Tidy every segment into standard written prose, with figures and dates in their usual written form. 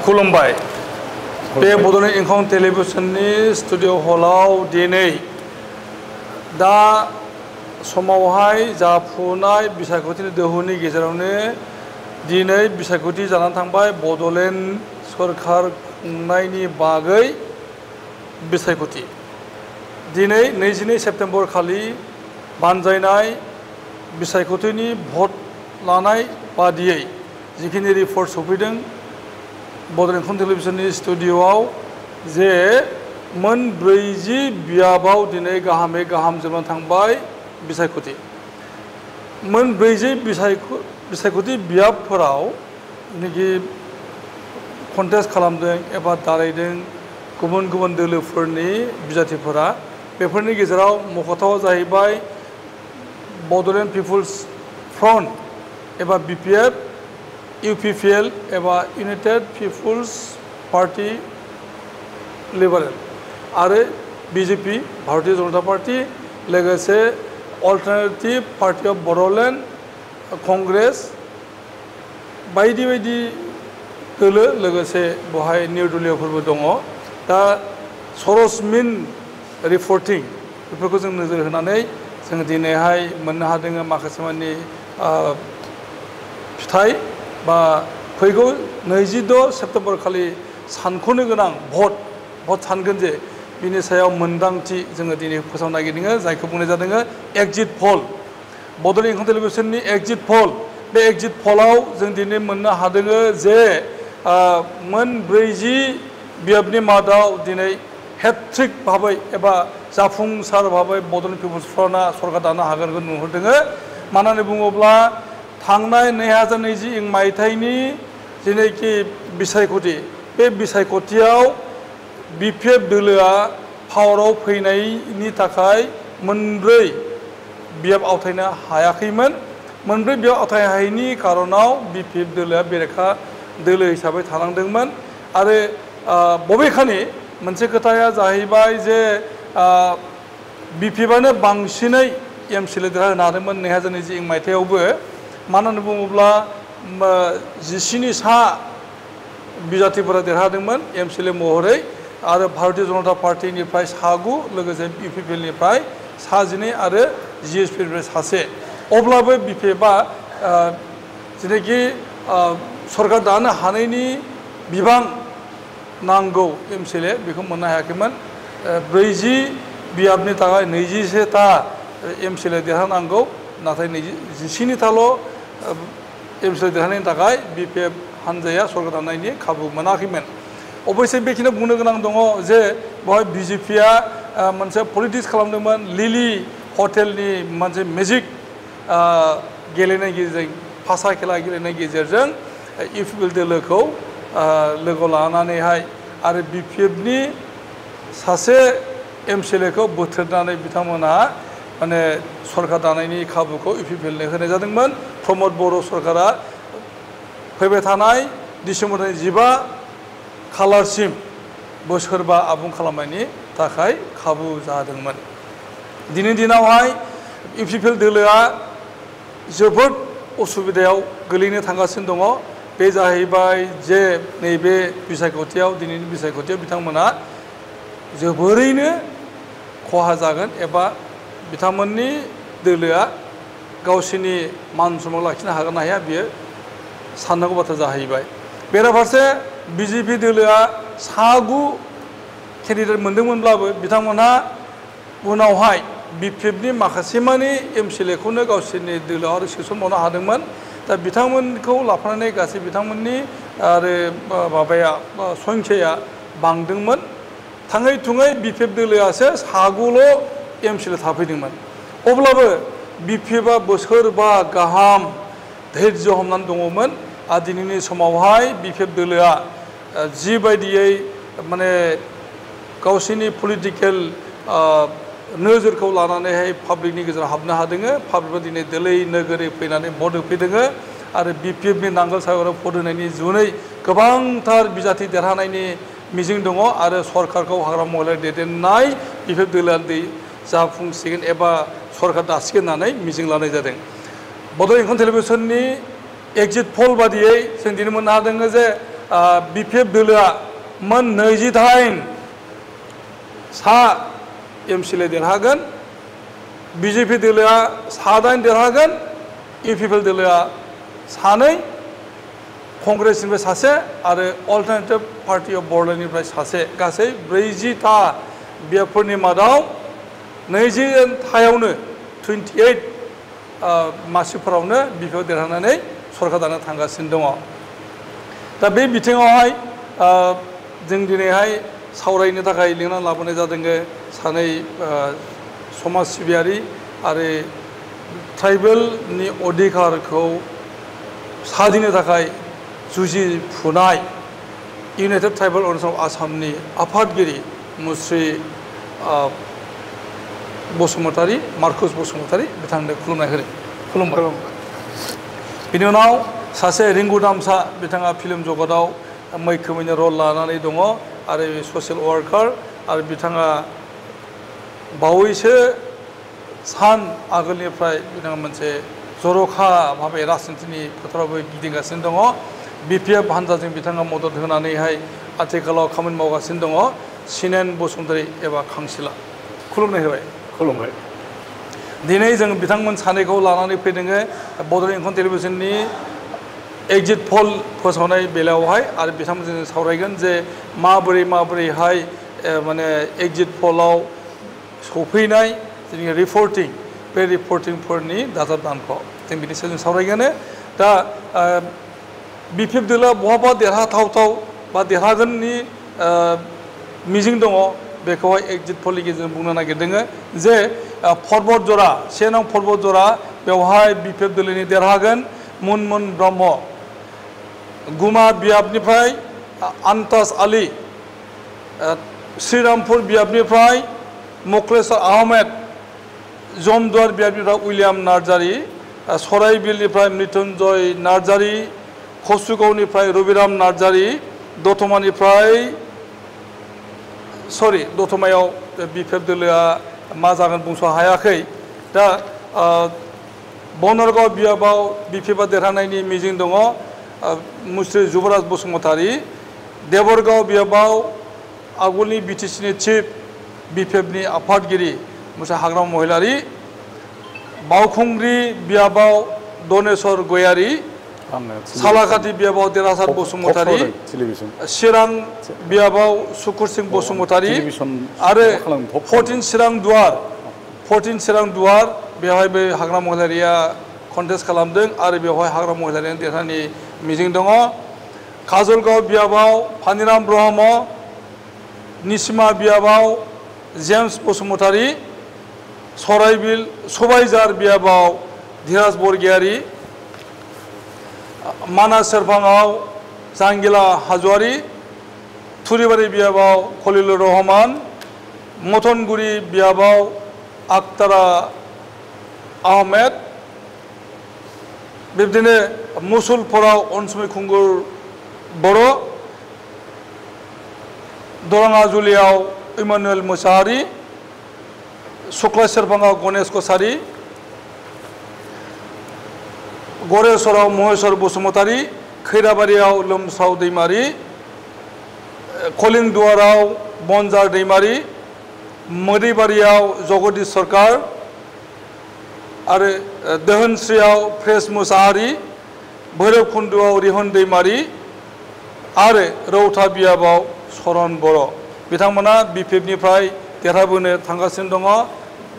खुलुमबाय बे बड'लेण्ड इंखं टेलिभिजननि स्टुडिअ हलाव दिनै दा समावहाय जाफुनाय बिसायख'थिनि दोहौनि गेजेरावनो दिनै बिसायख'थि जानानै थांबाय बड'लेण्ड सरकार खुंनायनि बागै बिसायख'थि दिनै 22 सेप्तेम्बर खालि बानजायनाय बिसायख'थिनि भट लानाय बादियै जिखिनि रिपर्ट सफैदों बड'लेण्ड इंखं टेलिभिजननि स्टुडिअआव जे मोन 40 बियाबाव दिनै गाहामै गाहाम जोबनानै थांबाय बिसायख'थि मोन 40 बिसायख'थि बियाबफोराव जेनाखि कन्टेस्ट खालामदों एबा दारायदों गुबुन गुबुन दोलोफोरनि बिजाथिफोरा बेफोरनि गेजेराव मख'थावा जाहैबाय बड'लेण्ड पिपुल्स फ्रन्ट एबा BPF UPPL एबा इउनाइटेड पिपुल्स पार्टी लिबारेल आरो BJP भारतीय जनता पार्टी लोगोसे alternative party of Bodoland Congress बायदि बायदि दोलो लोगोसे बहाय निर्दलीयफोरबो दङ दा सरसमिन रिपर्टिं बेफोरखौ जों नोजोर होनानै जों दिनैहाय मोननो हादों माखासे मानि फिथाइ बा फैगौ 26 सेप्तेम्बर खालि सानख'नो गोनां भट सानगोन जे बिनि सायाव मोनदांथि जोङो दिनै फोसावनो नागिरदों जायखौ बुंनाय जादों एक्जिट पल बड'लेण्ड इंखं टेलिभिजननि एक्जिट पल बे एक्जिट पलाव जों दिनै मोननो हादों जे मोन 40 बियाबनि मादाव दिनै हेट्रिक भाबै एबा जाफुंसार भाबै बड'लेण्ड पिपुल्स फ्रन्टआ सरकार दानो हागोनखौ नुहुरदों मानो होननानै बुङोब्ला थांनाय 2020 मायथाइनि जेनाखि बिसायख'थि बे बिसायख'थियाव BPF दोलोआ पावाराव फैनायनि थाखाय मोनब्रै बियाब आवथायनो हायाखैमोन मोनब्रै बियाब आवथायनो हायैनि कारनाव BPF दोलोआ बेरेखा दोलो हिसाबै थानांदोंमोन आरो बबेखानि मोनसे खोथाया जाहैबाय जे BPFआनो बांसिनै MCL देरहाहोनो हादोंमोन 2020 मायथाइयावबो मानो होननानै बुङोब्ला 17 सा बिजाथिफोरा देरहादोंमोन MCL महरै आरो भारतीय जनता पार्टीनिफ्राय 9 लोगोसे UPPLनिफ्राय 12 आरो GSPनिफ्राय 1 अब्लाबो BPFआ जेनाखि सरकार दानो हानायनि बिबां नांगौ MCL बेखौ मोननो हायाखैमोन 40 बियाबनि थाखाय 21टा MCL देरहानांगौ नाथाय 17टाल' MCL देरहानायनि थाखाय BPF हानजाया सरकार दानायनि खाबु मोनाखैमोन अबयसे बेखिनियाव बुंनो गोनां दङ जे बेवहाय BJPआ मोनसे पलिटिक्स खालामदोंमोन लिलि हटेलनि मोनसे मेजिक गेलेनाय गेजेरजों फासा खेला गेलेनाय गेजेरजों UPPL दोलोखौ लोगो लानानैहाय आरो BPFनि सासे MCLखौ बोथ्रोदनानै बिथांमोनहा माने सरकार दानायनि खाबुखौ UPPLनो होनाय जादोंमोन प्रमद बर' सरकारा फैबाय थानाय डिसेम्बरनि 15 खालारसिम बोसोरबा आबुं खालामनायनि थाखाय खाबु जादोंमोन दिनैनि दिनावहाय UPPL दोलोआ जोबोद उसुबिदायाव गोलैनो थांगासिनो दङ बे जाहैबाय जे नैबे बिसायख'थियाव दिनैनि बिसायख'थियाव बिथांमोना जोबोरैनो खहा जागोन एबा बिथांमोननि दोलोआ गावसिनि मान सन्मान लाखिनो हागोन ना हाया बियो साननांगौ बाथ्रा जाहैबाय बेराफारसे BJP दोलोआ 9 केन्डिडेट मोनदोंमोनब्लाबो बिथांमोनहा उनावहाय BPFनि माखासे मानि MCLखौनो गावसोरनि दोलोआव आरो सोसनबावनो हादोंमोन दा बिथांमोनखौ लाफानानै गासै बिथांमोननि आरो माबाया संख्याया बांदोंमोन थाङै थुङै BPF दोलोआसो 9ल' MCL थाफैदोंमोन अब्लाबो BPFआ बोसोरबा गाहाम धैर्य हमनानै दङमोन आरो दिनैनि समावहाय BPF दोलोआ जिबायदियै माने गावसिनि पलिटिकेल नोजोरखौ लानानैहाय पाब्लिकनि गेजेराव हाबनो हादों पाब्लिकआ दिनै दोलै नोगोरै फैनानै भट होफैदों आरो BPFनि नांगोल सागराव भट होनायनि जुनै गोबांथार बिजाथि देरहानायनि मिजिं दङ आरो सरकारखौ हाग्रा महरै दैदेननाय BPF दोलोआ जाफुंसिगोन एबा सरकार दासिगोन होननानै मिजिं लानाय जादों बड'लेण्ड इंखं टेलिभिजननि एक्जिट पल बादियै जों दिनै मोननो हादों जे BPF दोलोआ मोन 28 सा एमसिएलए देरहागोन BJP दोलोआ 7 देरहागोन UPPL दोलोआ 2 कंग्रेसनिफ्राय सासे आरो अल्टारनेटिभ पार्टी अफ बर'लेण्डनिफ्राय सासे गासै 40टा बियाबफोरनि मादाव 20थायावनो 28 मासिफोरावनो BPF देरहानानै सरकार दानो थांगासिनो दङ दा बे बिथिङावहाय जों दिनैहाय सावरायनो थाखाय लिंना लाबोनाय जादों सानै समाज सिबियारि आरो ट्राइबेलनि अधिकारखौ सादिनो थाखाय जुजिफुनाय इउनाइटेड ट्राइबेल अर्गेनाइजेसन अफ आसामनि आफादगिरि मुस्रि बसुमतारी मार्कुस बसुमतारी बिथांनो खुलुमनाय होदों खुलुमबाय बिनि उनाव सासे रिंगु दामसा बिथाङा फिल्म जगताव मैखोमैनो रल लानानै दङ आरो ससियेल वार्कार आरो बिथाङा बावैसो सान आगोलनिफ्राय बिथाङा मोनसे जर'खा भाबै राजनितिनि फोथारावबो गिदिंगासिनो दङ BPF हान्जाजों बिथाङा मदद होनानैहाय आथिखालाव खामानि मावगासिनो दङ सिनेन बसुमतारी एबा खांसिला खुलुमनाय होबाय खुलुमबाय दिनै जों बिथांमोन सानैखौ लानानै फैदों बड'लेण्ड इंखं टेलिभिजननि एग्जिट पल फोसावनाय बेलायावहाय आरो बिथांमोनजों सावरायगोन जे माबोरैहाय माने एग्जिट पलाव सफैनाय जोंनि रिपर्टिं बे रिपर्टिंफोरनि दाजाबदानखौ जों बिनि सायाव जों सावरायगोन दा BPF दोलोआ बहाबा देरहाथावथाव बा देरहागोननि मिजिं दङ बेखौहाय एग्जिट पलनि गेजेरजों बुंनो नागिरदों जे पर्बत जरा 1 नं पर्बत जरा बेवहाय BPF दोलोनि देरहागोन मुनमुन ब्रह्म गुमा बियाबनिफ्राय आन्ताज आली श्रीरामपुर बियाबनिफ्राय मक्लेश्वर आहमेद जमदुवार बियाबनिफ्राय उइलियाम नार्जारी सराइबिलनिफ्राय मृत्युंजय नार्जारी कसुगावनिफ्राय रबिराम नार्जारी दतमायाव BPF दोलोआ मा जागोन बुंस' हायाखै दा बनरगाव बियाबाव BPFआ देरहानायनि मिजिं दङ मुस्रि जुबराज बसुमतारी देबरगाव बियाबाव आगोलनि BTCनि चिफ BPFनि आफादगिरि मुसा हाग्राम महिलारी बावखुंग्रि बियाबाव दनेश्वर गयारी सालाकाति बियाबाव देरहासार बसुमतारी चिरां बियाबाव सुकुर सिंह बसुमतारी आरो 14 चिरां दुवार बेवहायबो हाग्राम महिलारिया कन्टेस्ट खालामदों आरो बेवहाय हाग्राम महिलारियानो देरहानायनि मिजिं दङ काजलगाव बियाबाव फानिराम ब्रह्म निसिमा बियाबाव जेम्स बसुमतारी सराइबिल सबाइझार बियाबाव धीराज बरगयारी मानास सेरफाङाव जांगिला हाजवारी थुरिबारि बियाबाव खलिलुर रहमान मथनगुरि बियाबाव आक्तारा आहमेद बिब्दिनो मुसुलपुराव अनसुमै खुंगुर बर' दरङाजुलियाव इमानुएल मोसाहारी सुक्ला सेरफाङाव गणेश कसारी गरेश्वराव महेश्वर बसुमतारी खैराबारियाव लोमसाव दैमारी कलिंदुवाराव बनजार दैमारी मोदैबारियाव जगदीश सरकार आरो दोहोनस्रियाव प्रेस मुसाहारी भैरबकुन्दुआव रिहन दैमारी आरो रौता बियाबाव सरन बर' बिथांमोना BPFनिफ्राय देरहाबोनो थांगासिनो दङ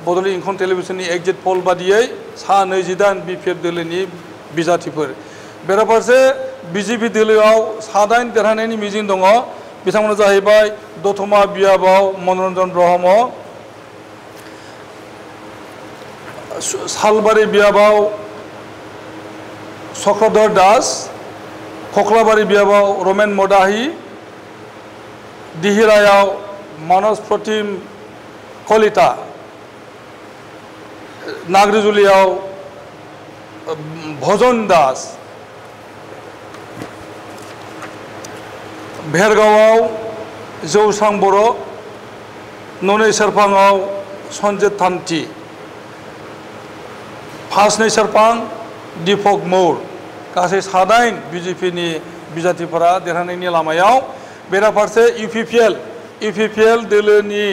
बड'लेण्ड इंखं टेलिभिजननि एग्जिट पल बादियै सा 28 BPF दोलोनि बिजाथिफोर बेराफारसे BJP दोलोआव 7 देरहानायनि मिजिं दङ बिथांमोना जाहैबाय दतमा बियाबाव मनरन्जन ब्रह्म सालबारि बियाबाव चक्रधर दास कक्लाबारि बियाबाव रमेन मदाहि दिहिरायाव मनज प्रतिम कलिता नागरिजुलियाव भजन दास भेरगावआव जौस्रां बर' ननै सेरफाङाव सन्जित थान्थि फासनै सेरफां दीपक मौर गासै 7 BJPनि बिजाथिफोरा देरहानायनि लामायाव बेराफारसे इउपिपिएल दोलोनि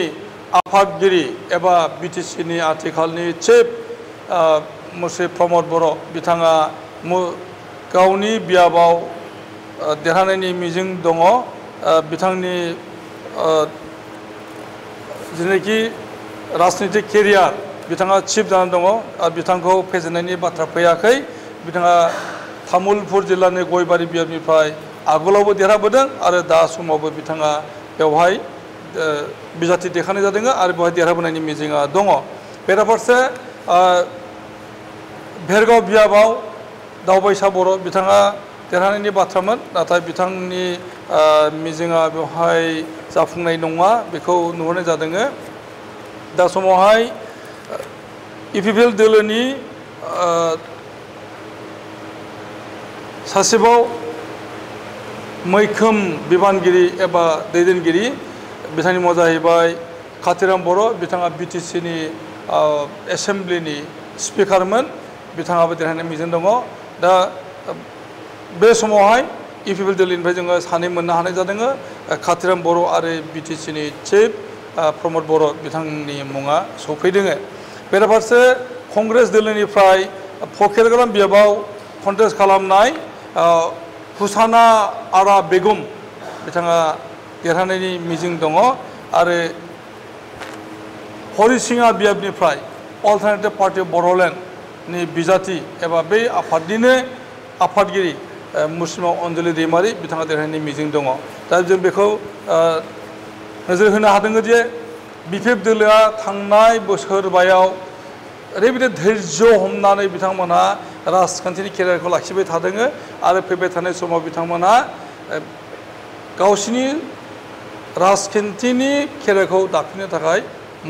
आफादगिरि एबा बिटिसिनि आथिखालनि चिफ मुश्री प्रमद बर' बिथाङा गावनि बियाबाव देरहानायनि मिजिं दङ बिथांनि जेनाखि राजनीतिक केरियार बिथाङा चिफ जानानै दङ बिथांखौ फेजेननायनि बाथ्रा फैयाखै बिथाङा तामुलपुर जिल्लानि गयबारि बियाबनिफ्राय आगोलावबो देरहाबोदों आरो दा समावबो बिथाङा बेवहाय बिजाथि देखायनाय जादों आरो बेवहाय देरहाबोनायनि मिजिंआ दङ बेराफारसे भेरगाव बियाबाव दावबायसा बर' बिथाङा देरहानायनि बाथ्रामोन नाथाय बिथांनि मिजिंआ बेवहाय जाफुंनाय नङा बेखौ नुहुरनाय जादों दा समावहाय इउपिपिएल दोलोनि सासेबाव मैखोम बिबानगिरि एबा दैदेनगिरि बिथांनि मुङा जाहैबाय कातिराम बर' बिथाङा बिटिसिनि एसेम्ब्लिनि स्पिकारमोन बिथाङाबो देरहानाय मिजिं दङ दा बे समावहाय इउपिपिएल दोलोनिफ्राय जोङो सानै मोननो हानाय जादों कातिराम बर' आरो बिटिसिनि चिफ प्रमद बर' बिथांनि मुङा सफैदों बेराफारसे कंग्रेस दोलोनिफ्राय फकेरग्राम बियाबाव कन्टेस्ट खालामनाय हुसाना आरा बेगम बिथाङा देरहानायनि मिजिं दङ आरो हरिसिङा बियाबनिफ्राय अल्टारनेटिभ पार्टी अफ बड'लेण्डनि बिजाथि एबा बै आफादनिनो आफादगिरि मुस्लिमा अनजलि दैमारि बिथाङा देरहानायनि मिजिं दङ दा जों बेखौ नोजोर होनो हादों जे बिपिएफ दोलोआ थांनाय बोसोरबायाव ओरैबायदि धैर्य हमनानै बिथांमोनहा राजखान्थिनि केरियारखौ लाखिबाय थादों आरो फैबाय थानाय समाव बिथांमोनहा गावसिनि राजखान्थिनि केरियारखौ दाफिननो थाखाय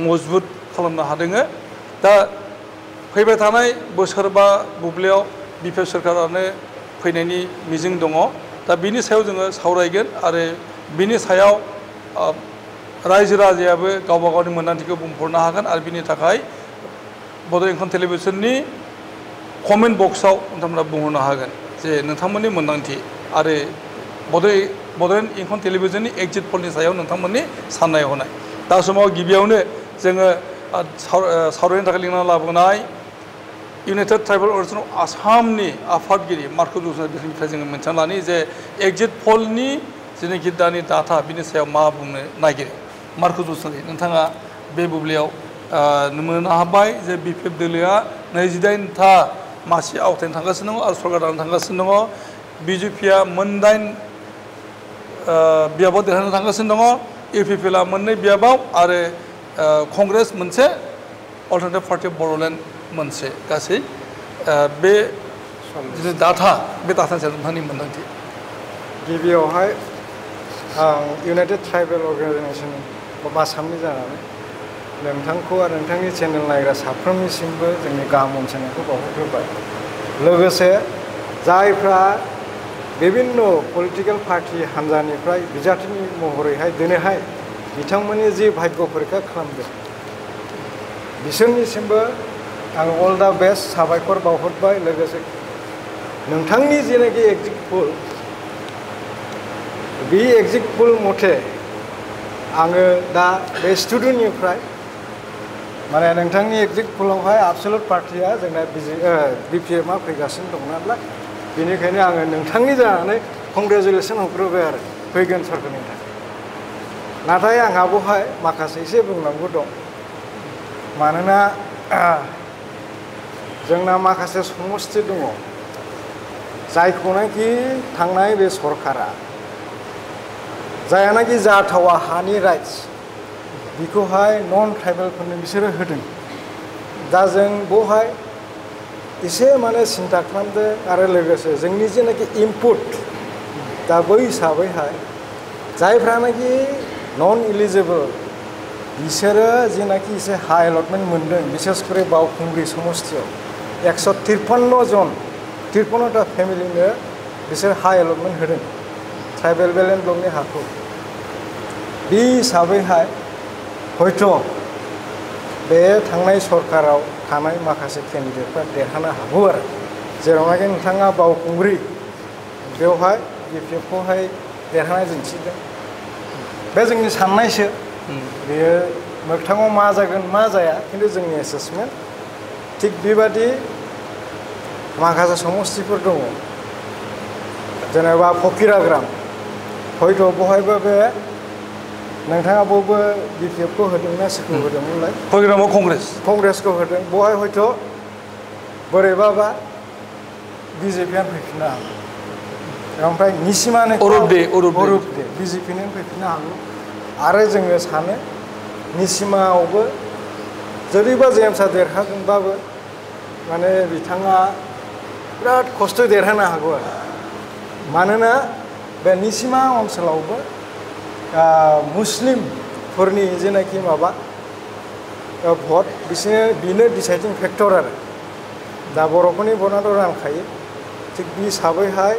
मजबुत खालामनो हादों दा फैबाय थानाय बोसोरबा बुब्लियाव बिपिएफ सोरखारानो फैनायनि मिजिं दङ दा बिनि सायाव जोङो सावरायगोन आरो बिनि सायाव रायजो राजायाबो गावबा गावनि मोन्दांथिखौ बुंफोरनो हागोन आरो बिनि थाखाय बड' इंखं टेलिभिजननि कमेन्ट बक्सआव नोंथांमोना बुंहरनो हागोन जे नोंथांमोननि मोन्दांथि आरो बड'लेण्ड इंखं टेलिभिजननि एग्जिट पलनि सायाव नोंथांमोननि साननाय हनाय दा समाव गिबियावनो जोङो सावरायनो थाखाय लिंना लाबोनाय इउनाइटेड ट्राइबेल अर्गानाइजेसन अफ आसामनि आफादगिरि मार्कस बसुमतारी बिथांनिफ्राय जोङो मिन्थिना लानि जे एग्जिट पलनि जेनाखि दानि डाटा बिनि सायाव मा बुंनो नागिरो मार्कस बसुमतारी नोंथाङा बे बुब्लियाव मोननो हाबाय जे बिपिएफ दोलोआ 28था मासि आवथायनो थांगासिनो दङ आरो सरकार दानो थांगासिनो दङ बिजेपिआ मोन8 बियाबाव देरहानो थांगासिनो दङ इउपिपिएलआ मोननै बियाबाव आरो कंग्रेस मोनसे अल्टारनेटिभ पार्टी अफ बड'लेण्ड मोनसे गासै बे डाटा बे डाटानि सायाव नोंथांनि मोन्दांथि गिबियावहाय आं इउनाइटेड ट्राइबेल अर्गानाइजेसन अफ आसामनि जानानै नोंथांखौ आरो नोंथांनि चेनेल नायग्रा साफ्रोमनिसिमबो जोंनि गाहाम अनसायनायखौ बावहरग्रोबाय लोगोसे जायफ्रा बिभिन्न पलिटिकेल पार्टी हान्जानिफ्राय बिजाथिनि महरैहाय दिनैहाय बिथांमोननि जि भाग्य परिखा खालामदों बिसोरनिसिमबो आं अल दा बेस्ट साबायखर बावहरबाय लोगोसे नोंथांनि जेनाखि एग्जिट पोल बे एग्जिट पोल मथे आङो दा बे स्टुडिअनिफ्राय माने नोंथांनि एग्जिट पोलावहाय आबसुलुट पार्टिया जोंना बिपिएफआ फैगासिनो दं नालाय बेनिखायनो आङो नोंथांनि जानानै कंग्रेसुलेसन हरग्रोबाय आरो फैगोन सरकारनि थाखाय नाथाय आंहा बेवहाय माखासे एसे बुंनांगौ दं मानोना जोंना माखासे समस्ति दङ जायखौनाखि थांनाय बे सरकारा जायानाखि जाथावा हानि राइट्स बेखौहाय नन ट्राइबेलफोरनो बिसोरो होदों दा जों बेवहाय एसे माने सिन्था खालामदों आरो लोगोसे जोंनि जेनाखि इनपुट दा बै हिसाबैहाय जायफ्रानाखि नन इलिजिबोल बिसोरो जेनाखि एसे हाइ एलटमेन्ट मोनदों बिसेसकरि बावखुंग्रि समस्तियाव 153 जन 53टा फेमिलिनो बिसोर हाइ एलटमेन्ट होदों ट्राइबेल बेलेन्स ब्लकनि हाखौ बे हिसाबैहाय हयथ' बे थांनाय सरकाराव थानाय माखासे केन्डिडेटफ्रा देरहानो हागौ आरो जेरावनाखि नोंथाङा बावखुंग्रि बेवहाय BPF-खौहाय देरहानाय दिन्थिदों बे जोंनि साननायसो बेयो मोगथाङाव मा जागोन मा जाया खिन्थु जोंनि एसेसमेन्ट थिग बेबादि माखासे समस्थिफोर दङ जेनेबा फकिराग्राम हयथ' बहायबो बे नोंथाङा बयबो BPF-खौ होदोंना सोरखौ होदोंमोनलाय फकिराग्रामाव कंग्रेसखौ होदों बहाय हयथ' बोरैबाबा BJP-आनो फैफिननो हागौ ओमफ्राय निसिमानो अरुप दे BJP-नो फैफिननो हागौ आरो जोङो सानो निसिमायावबो जुदिबा जेम्सआ देरहागोनबाबो माने बिथाङा बिराद खस्थ' देरहानो हागौ आरो मानोना बे निसिमा ओनसोलावबो मुस्लिमफोरनि जेनाखि माबा भट बेनो डिसाइडिं फेक्टर आरो दा बर'फोरनि भटआथ' रानखायो थिग बे हिसाबैहाय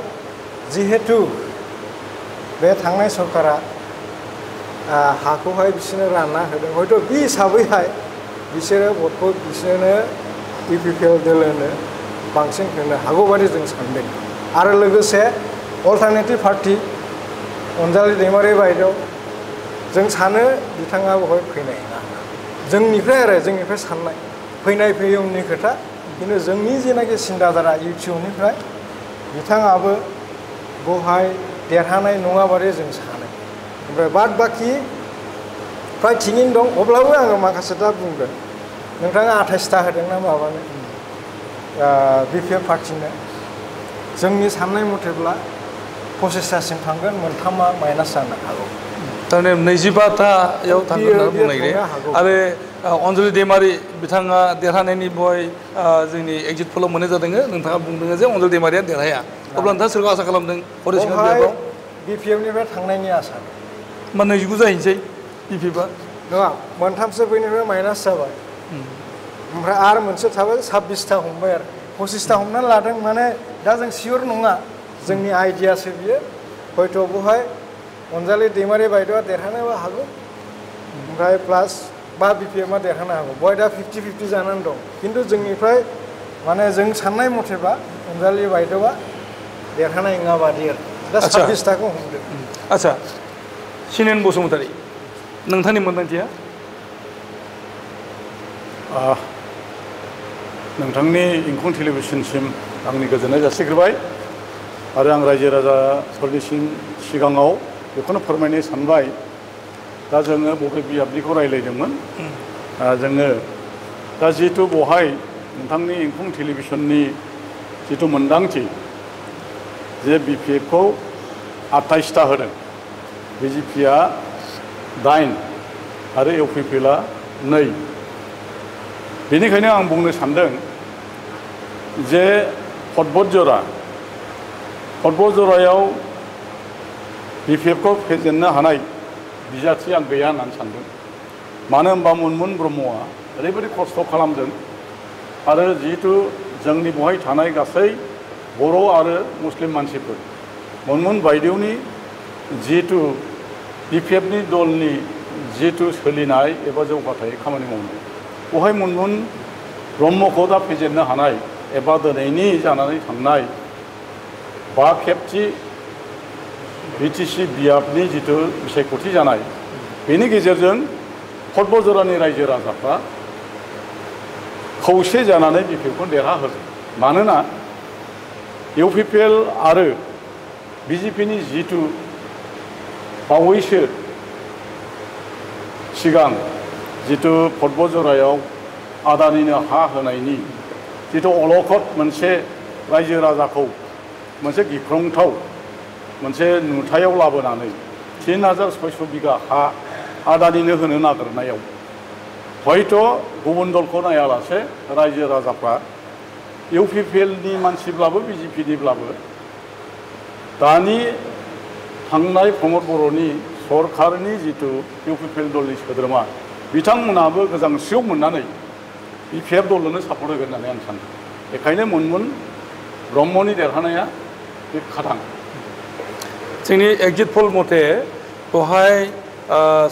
जिहेतु बे थांनाय सरकारा हाखौहाय बिसोरनो रानना होदों हयथ' बे हिसाबैहाय बिसोरो भटखौ बिसोरनो UPPL दोलोनो बांसिन होनो हागौ बादि जों सानदों आरो लोगोसे अल्टारनेटिभ पार्टि अनजालि दैमारि बायदेव जों सानो बिथाङा बहाय फैनाय नङा जोंनिफ्राय साननाय फैनाय फैयैनि खोथा खिन्थु जोंनि जेनाखि सिन्ताधारा UTUनिफ्राय बिथाङाबो बहाय देरहानाय नङा बादि जों सानो ओमफ्राय बाद बाखि फ्राय थिगैनो दं अब्लाबो आङो माखासे दा बुंगोन नोंथाङा 28टा होदोंना माबानो BPF पार्टिनो जोंनि साननाय मथेब्ला 25टासिम थांगोन मोनथामा माइनास जानो हागौ थारमाने 25टायाव थांगोन होनना बुंनाय आरो अनजलि दैमारि बिथाङा देरहानायनि बय जोंनि एग्जिट पलाव मोननाय जादों नोंथाङा बुंदों जे अनजलि दैमारिया देरहाया अब्ला नोंथाङा सोरखौ आसा खालामदों BPF-निफ्राय थांनायनि आसा मा 29 जाहैनोसै BPF-आ नङा मोनथामसो बैनिफ्राय माइनास जाबाय ओमफ्राय आरो मोनसे थाबाय 26टा हमबाय आरो 25टा हमनानै लादों माने दा जों सियर नङा जोंनि आइडियासो बियो हयथ' बहाय अनजालि दैमारि बायदेवआ देरहानोबो हागौ ओमफ्राय प्लास BPF-आ देरहानो हागौ बहाय दा 50-50 जानानै दं खिन्थु जोंनिफ्राय माने जों साननाय मथेबा अनजालि बायदेवआ देरहानाय नङा बादि आरो दा 26टाखौ हमदों आच्छा सिनेन बसुमतारी नोंथांनि मोन्दांथिया नोंथांनि इंखं टेलिभिसनसिम आंनि गोजोननाय जासिग्रोबाय आरो आं रायजो राजाफोरनि सिगाङाव बेखौनो फोरमायनो सानबाय दा जोङो बबे बिजाबनिखौ रायज्लायदोंमोन जोङो दा जिहेतु बहाय नोंथांनि इंखं टेलिभिसननि जिथु मोन्दांथि जे BPF-खौ 28टा होदों BJP-आ 8 आरो UPPL-आ 2 बेनिखायनो आं बुंनो सानदों जे भट जरायाव BPF-खौ फेजेननो हानाय बिजाथि आं गैया होननानै सानदों मानो होनबा मुनमुन ब्रह्मआ ओरैबायदि खस्थ' खालामदों आरो जिहेतु जोंनि बहाय थानाय गासै बर' आरो मुस्लिम मानसिफोर मुनमुन बायदेवनि जिहेतु BPF-नि दलनि जिहेतु सोलिनाय एबा जौगाथाय खामानि मावनाय बहाय मुनमुन ब्रह्मखौ दा फेजेननो हानाय एबा दिनैनि जानानै थांनाय 5 खेबथि BTC बियाबनि जिथु बिसायख'थि जानाय बेनि गेजेरजों भट जरानि रायजो राजाफ्रा खौसे जानानै BPF-खौ देरहाहोदों मानोना UPPL आरो BJP-नि जिथु बावैसो सिगां जिथु भट जरायाव आदानिनो हा होनायनि जिथु अलखद मोनसे रायजो राजाखौ मोनसे गिख्रंथाव मोनसे नुथायाव लाबोनानै 3600 बिगा हा आदानिनो होनो नागिरनायाव हयथ' गुबुन दलखौ नायालासे रायजो राजाफ्रा UPPL-नि मानसिब्लाबो BJP-निब्लाबो दानि थांनाय प्रमद बर'नि सरकारनि जिथु UPPL दलनि सोद्रोमा बिथांमोनाबो गोजांस्रियाव मोननानै BPF दलनो सापर्ट होगोन होननानै आं सानो बेखायनो मुनमुन ब्रह्मनि देरहानाया बे खाथां जोंनि एग्जिट पल मथे बहाय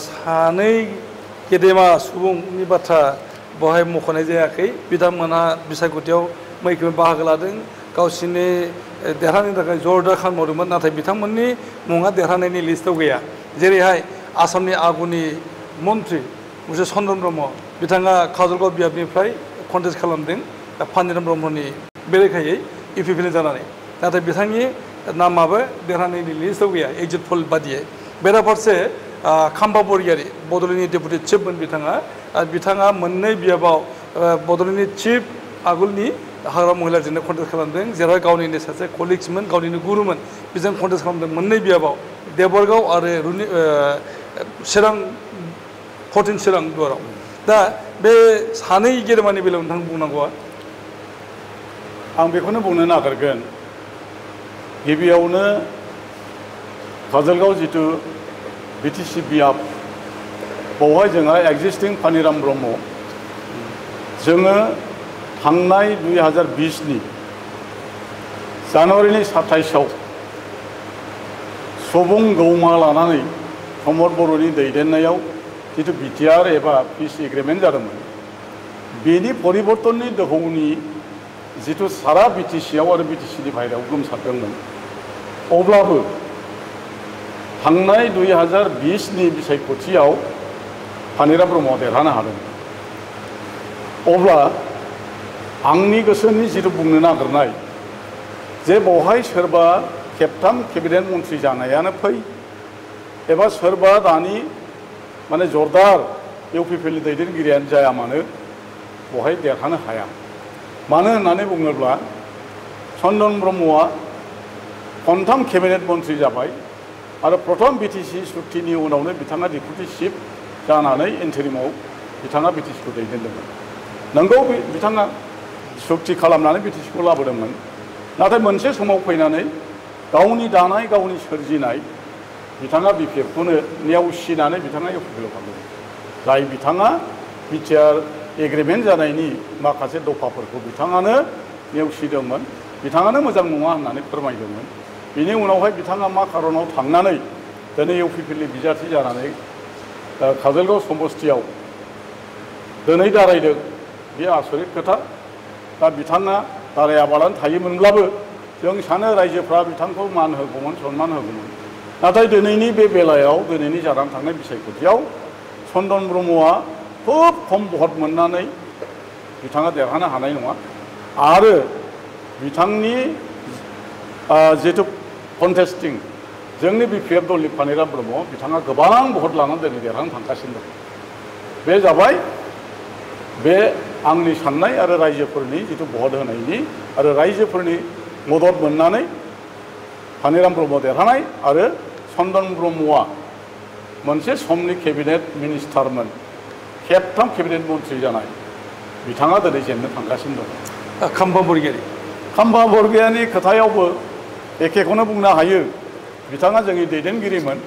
सानै गेदेमा सुबुंनि बाथ्रा बहाय मख'नाय जायाखै बिथांमोनहा बिसायख'थियाव मैखोमै बाहागो लादों गावसिनि देरहानायनि थाखाय जरदा खालामहरदोंमोन नाथाय बिथांमोननि मुङा देरहानायनि लिस्टआव गैया जेरैहाय आसामनि आगुनि मन्त्रि मोनसे चन्द्रन ब्रह्म बिथाङा काजलगाव बियाबनिफ्राय कन्टेस्ट खालामदों पानिराम ब्रह्मनि बेरेखायै इउपिपिएल जानानै नाथाय बिथांनि नामाबो देरहानायनि लिस्टआव गैया एग्जिट पल बादियै बेराफारसे खाम्बा बरगयारी बड'लेण्डनि डेपुटि चिफमोन बिथाङा मोननै बियाबाव बड'लेण्डनि चिफ आगोलनि हाग्रा महिलाजोंनो कन्टेस्ट खालामदों जेराव गावनिनो सासे कलिग्समोन गावनिनो गुरुमोन बेजों कन्टेस्ट खालामदों मोननै बियाबाव देबरगाव आरो चिरां 14 चिरां दुवाराव दा बे सानै गेदेमानि बेलायाव नोंथां बुंनांगौआ आं बेखौनो बुंनो नागिरगोन गिबियावनो काजलगाव जितु बिटिसि बियाब बावहाय जोंहा एक्जिस्टिं पानिराम ब्रह्म जोङो थांनाय 2020नि जानुवारिनि 27आव सुबुं गौमा लानानै प्रमद बर'नि दैदेननायाव जितु बिटिआर एबा पिस एग्रिमेन्ट जादोंमोन बेनि परिबर्तननि दोहौनि जितु सारा बिटिसिआव आरो बिटिसिनि बाहेरायाव गोमसारदोंमोन अब्लाबो थांनाय 2020नि बिसायख'थियाव पानिराम ब्रह्मआ देरहानो हादों अब्ला आंनि गोसोनि जितु बुंनो नागिरनाय जे बावहाय सोरबा खेबथाम केबिनेट मन्थ्रि जानायानो फै एबा सोरबा दानि माने जरदार इउपिपिएलनि दैदेनगिरियानो जाया मानो बहाय देरहानो हाया मानो होननानै बुङोब्ला चन्दन ब्रह्मआ खनथाम केबिनेट मन्थ्रि जाबाय आरो प्रथम बिटिसि सुक्तिनि उनावनो बिथाङा डेपुटि चिफ जानानै इन्टारिमाव बिथाङा बिटिसिखौ दैदेनदोंमोन नंगौ बिथाङा सुक्ति खालामनानै बिटिसिखौ लाबोदोंमोन नाथाय मोनसे समाव फैनानै गावनि दानाय गावनि सोरजिनाय बिथाङा बिपिएफखौनो नेवसिनानै बिथाङा इउपिपिएलआव थांदोंमोन जाय बिथाङा बिटिआर एग्रिमेन्ट जानायनि माखासे दफाफोरखौ बिथाङानो नेवसिदोंमोन बिथाङानो मोजां नङा होननानै फोरमायदोंमोन बिनि उनावहाय बिथाङा मा खारनाव थांनानै दिनै इउपिपिएलनि बिजाथि जानानै काजलगाव समस्तियाव दिनै दारायदों बे आसरित खोथा दा बिथाङा दारायाबालानो थायोमोनब्लाबो जों सानो रायजोफ्रा बिथांखौ मान होगौमोन सन्मान होगौमोन नाथाय दिनैनि बे बेलायाव दिनैनि जानानै थांनाय बिसायख'थियाव चन्दन ब्रह्मआ खुब खम भट मोननानै बिथाङा देरहानो हानाय नङा आरो बिथांनि जितु कन्टेस्टिं जोंनि बिपिएफ दलनि पानिराम ब्रह्म बिथाङा गोबां भट लानानै दिनै देरहानो थांगासिनो दं बे जाबाय बे आंनि साननाय आरो रायजोफोरनि जितु भट होनायनि आरो रायजोफोरनि मदद मोननानै पानिराम ब्रह्म देरहानाय आरो चन्दन ब्रह्मआ मोनसे समनि केबिनेट मिनिस्टारमोन खेबथाम केबिनेट मन्थ्रि जानाय बिथाङा दिनै जेननो थांगासिनो दं खाम्बा बरगयारिनि खोथायावबो एखेखौनो बुंनो हायो बिथाङा जोंनि दैदेनगिरिमोन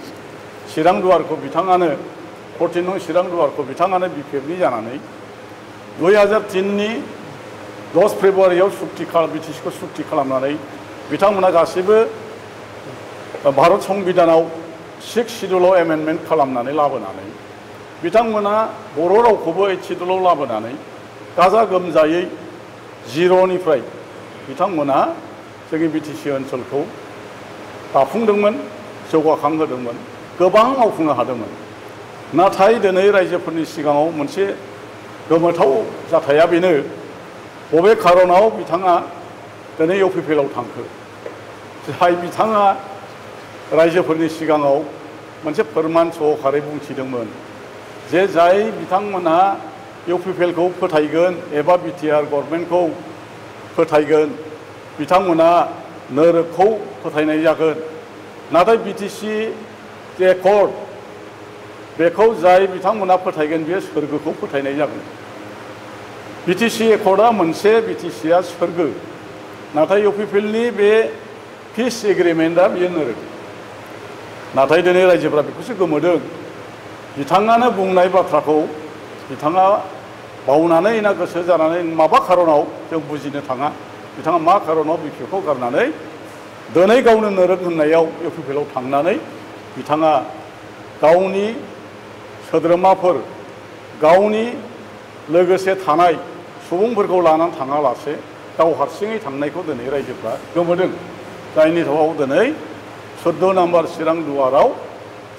चिरां दुवारखौ बिथाङानो 14 नं चिरां दुवारखौ बिथाङानो बिपिएफनि जानानै 2003नि 10 फेब्रुवारियाव बिटिसिखौ सुक्ति खालामनानै बिथांमोना गासैबो भारत संबिधानाव 6 शिड्युलाव एमेन्डमेन्ट खालामनानै लाबोनानै बिथांमोना बर' रावखौबो 8 शिड्युलाव लाबोनानै गाजा गोमजायै जिर'निफ्राय बिथांमोना जोंनि बिटिसि ओनसोलखौ दाफुंदोंमोन जौगाखांहोदोंमोन गोबां मावफुंनो हादोंमोन नाथाय दिनै रायजोफोरनि सिगाङाव मोनसे गोमोथाव जाथाया बेनो बबे खारनाव बिथाङा दिनै इउपिपिएलआव थांखो जाय बिथाङा रायजोफोरनि सिगाङाव मोनसे फोरमान सहकारै बुंथिदोंमोन जे जाय बिथांमोनहा इउपिपिएलखौ फोथायगोन एबा बिटिआर गभर्नमेन्टखौ फोथायगोन बिथांमोना नोरोखौ फोथायनाय जागोन नाथाय बिटिसि जे कर्ट बेखौ जाय बिथांमोना फोथायगोन बेयो सोरगोखौ फोथायनाय जागोन बिटिसि एकर्डआ मोनसे बिटिसिआ सोरगो नाथाय इउपिपिएलनि बे पिस एग्रिमेन्टआ बियो नोरोग नाथाय दिनै रायजोफ्रा बेखौसो गोमोदों बिथाङानो बुंनाय बाथ्राखौ बिथाङा बावनानै ना गोसो जानानै माबा खारनाव जों बुजिनो थाङा बिथाङा मा खारनाव बिपिएफखौ गारनानै दिनै गावनो नोरोग होननायाव इउपिपिएलआव थांनानै बिथाङा गावनि सोद्रोमाफोर गावनि लोगोसे थानाय सुबुंफोरखौ लानानै थाङालासे गाव हारसिङै थांनायखौ दिनै रायजोफ्रा गोमोदों जायनि थाखाय दिनै 14 नम्बर चिरां दुवाराव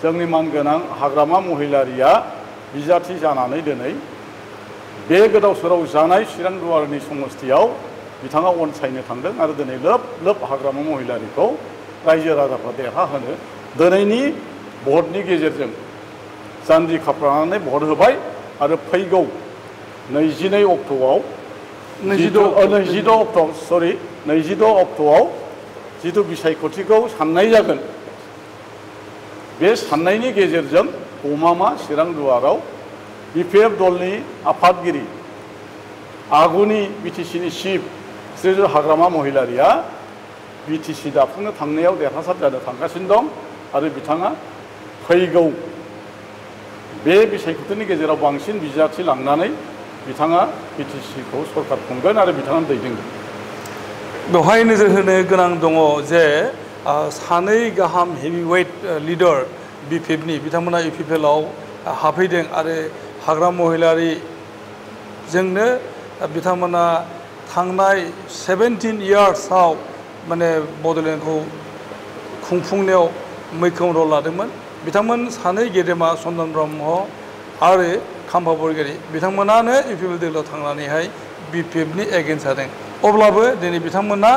जोंनि मानगोनां हाग्रामा महिलारिया बिजाथि जानानै दिनै बे गोदाव सोराव जानाय चिरां दुवारनि समस्तियाव बिथाङा अनसायनो थांदों आरो दिनै लोब लोब हाग्रामा महिलारिखौ रायजो राजाफ्रा देरहाहोनो दिनैनि भटनि गेजेरजों जान्जि खाफ्रानानै भट होबाय आरो फैगौ 22 अक्ट'आव 22 अक्ट'आव जिथु बिसायख'थिखौ साननाय जागोन बे साननायनि गेजेरजों गमामा चिरां दुवाराव बिपिएफ दलनि आफादगिरि आगुनि बिटिसिनि चिफ श्रीजुत हाग्रामा महिलारिया बिटिसि दाफुंनो थांनायाव देरहासार जानो थांगासिनो दं आरो बिथाङा फैगौ बे बिसायख'थिनि गेजेराव बांसिन बिजाथि लांनानै बिथाङा बिटिसिखौ सरकार खुंगोन आरो बिथाङा दैदेनगोन बेवहाय नोजोर होनो गोनां दङ जे सानै गाहाम हेभिवेट लिडार बिपिएफनि बिथांमोना इउपिपिएलआव हाबफैदों आरो हाग्रामा महिलारिजोंनो बिथांमोना थांनाय 17 इयार्सआव माने बड'लेण्डखौ खुंफुंनायाव मैखोम रल लादोंमोन बिथांमोन सानै गेदेमा चन्दन ब्रह्म आरो खाम्फा बरगयारी बिथांमोनानो इउपिपिएल दोलोआव थांनानैहाय बिपिएफनि एगेन्स्ट जादों अब्लाबो दिनै बिथांमोना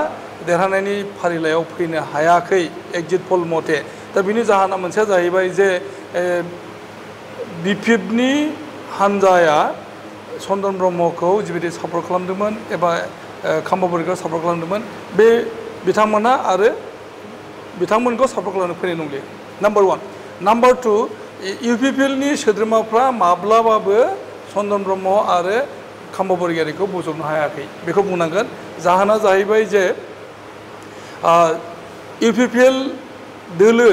देरहानायनि फारिलाइयाव फैनो हायाखै एग्जिट पल मथे दा बिनि जाहोना मोनसेया जाहैबाय जे बिपिएफनि हान्जाया चन्दन ब्रह्मखौ जिबायदि सापर्ट खालामदोंमोन एबा खाम्फा बरगयारीखौ सापर्ट खालामदोंमन बे बिथांमोना आरो बिथांमोनखौ सापर्ट खालामनो फैनाय नंलिया नाम्बार 1 नाम्बार 2 इउपिपिएलनि सोद्रोमाफ्रा माब्लाबाबो चन्दन ब्रह्म आरो खाम्फा बरगयारीखौ बोजबनो हायाखै बेखौ बुंनांगोन जाहोना जाहैबाय जे इउपिपिएल दोलो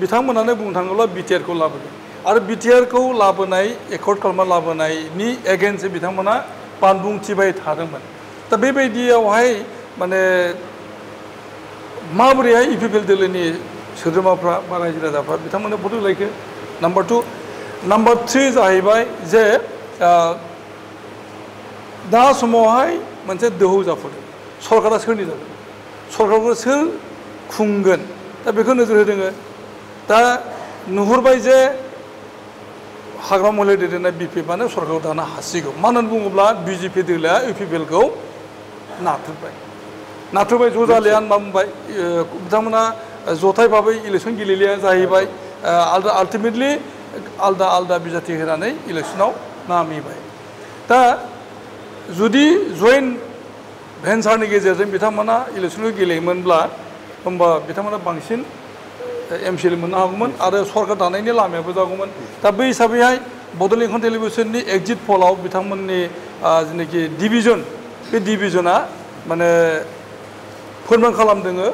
बिथांमोनानो बुंनो थाङोब्ला बिटिआरखौ लाबोदों आरो बिटिआरखौ लाबोनाय एकर्ड खालामना लाबोनायनि एगेन्स्टै बिथांमोना बानबुंथिबाय थादोंमोन दा बेबायदियावहाय माने माबोरैहाय इउपिपिएल दोलोनि सोद्रोमाफ्रा बा रायजो राजाफ्रा बिथांमोननो भट होलायखो नाम्बार 2 नाम्बार 3 जाहैबाय जे दा समावहाय मोनसे दोहौ जाफुदों सरकारा सोरनि जागोन सरकारखौ सोर खुंगोन दा बेखौ नोजोर होदोङो दा नुहुरबाय जे हाग्रामा महिलारि दैदेननाय बिपिएफआनो सरकारखौ दानो हासिगौ मानो होनना बुङोब्ला बिजेपि दोलोआ इउपिपिएलखौ नाथुरबाय ज' जालिया होनना बुंबाय बिथांमोना जथाय भाबै इलेक्सन गेलेलिया जाहैबाय आल्टिमेटलि आलदा आलदा बिजाथि होनानै इलेक्सनाव नामिबाय दा जुदि जयेन्ट भेन्सारनि गेजेरजों बिथांमोना इलेक्सनखौ गेलेयोमोनब्ला होमबा बिथांमोना बांसिन एमसिएल मोननो हागौमोन आरो सरकार दानायनि लामायाबो जागौमोन दा बै हिसाबैहाय बड'लेण्ड इंखं टेलिभिजननि एग्जिट पलाव बिथांमोननि जेनाखि डिभिजन बे डिभिजना माने फोरमान खालामदोङो